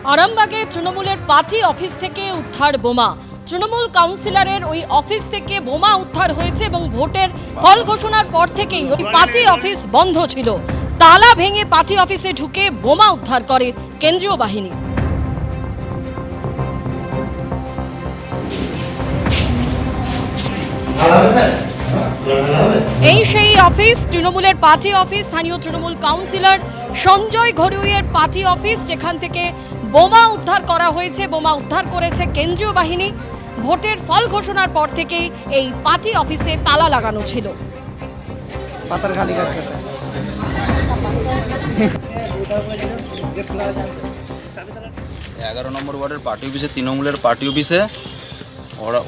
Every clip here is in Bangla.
আরামবাগে তৃণমূলের পার্টি অফিস থেকে উদ্ধার বোমা। তৃণমূল কাউন্সিলরের ওই অফিস থেকে বোমা উদ্ধার হয়েছে এবং ভোটের ফল ঘোষণার পর থেকেই ওই পার্টি অফিস বন্ধ ছিল। তালা ভেঙে পার্টি অফিসে ঢুকে বোমা উদ্ধার করে কেন্দ্রীয় বাহিনী। এই সেই অফিস, তৃণমূলের পার্টি অফিস, স্থানীয় তৃণমূল কাউন্সিলর সঞ্জয় ঘড়ুইয়ের পার্টি অফিস, যেখান থেকে বোমা উদ্ধার করা হয়েছে। বোমা উদ্ধার করেছে কেন্দ্রীয় বাহিনী। ভোটের ফল ঘোষণার পর থেকেই এই পার্টি অফিসে তালা লাগানো ছিল। 11 নম্বর ওয়ার্ডের পার্টি অফিসে, তৃণমূলের পার্টি অফিসে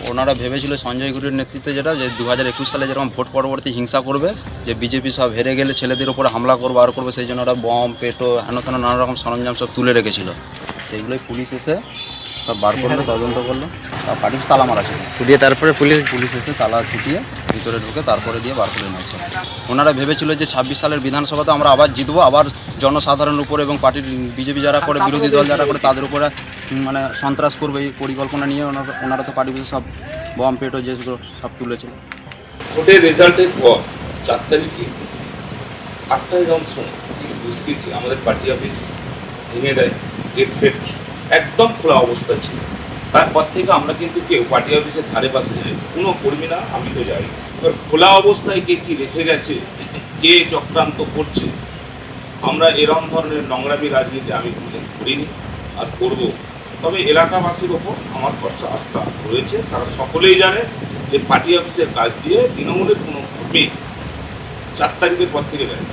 ওনারা ভেবেছিল সঞ্জয় ঘড়ুইয়ের নেতৃত্বে যেটা যে 2021 সালে যেরকম ভোট পরবর্তী হিংসা করবে, যে বিজেপি সব হেরে গেলে ছেলেদের উপরে হামলা করবে আর করবে, সেই জন্য ওরা বম, পেটো, হেন তেন নানা রকম সরঞ্জাম সব তুলে রেখেছিল। সেইগুলোই পুলিশ এসে সব বার করলো, তদন্ত করলো। আর পার্টি অফিস তালা মারা ছিল দিয়ে তারপরে পুলিশ এসে তালা ছুটিয়ে ভিতরে ঢুকে তারপরে দিয়ে বার করে নিয়েছে। ওনারা ভেবেছিল যে 26 সালের বিধানসভাতে আমরা আবার জিতবো, আবার জনসাধারণের উপরে এবং পার্টির বিজেপি যারা করে, বিরোধী দল যারা করে তাদের উপরে মানে সন্ত্রাস করবে এই পরিকল্পনা নিয়ে ওনারা তো পার্টি সব বম, পেটো যেগুলো সব তুলেছিল। ভোটের রেজাল্টের পর 4 তারিখে 8টায় গ্রাম সময় কিছু দুষ্কৃতী আমাদের পার্টি অফিস ভেঙে দেয়। গেট ফেট একদম খোলা অবস্থা ছিল। তারপর থেকে আমরা কিন্তু কেউ পার্টি অফিসের ধারে পাশে যাই, কোনো কর্মী না, আমি তো যাই। এবার খোলা অবস্থায় কে কী রেখে গেছে, কে চক্রান্ত করছে, আমরা এরকম ধরনের নোংরামি রাজনীতি আমি কোনোদিন করিনি আর করবো। তবে এলাকাবাসীর ওপর আমার ভরসা আস্থা রয়েছে। তারা সকলেই জানে যে পার্টি অফিসের কাজ দিয়ে তৃণমূলের কোনো কর্মী 4 তারিখের পর থেকে দেয়।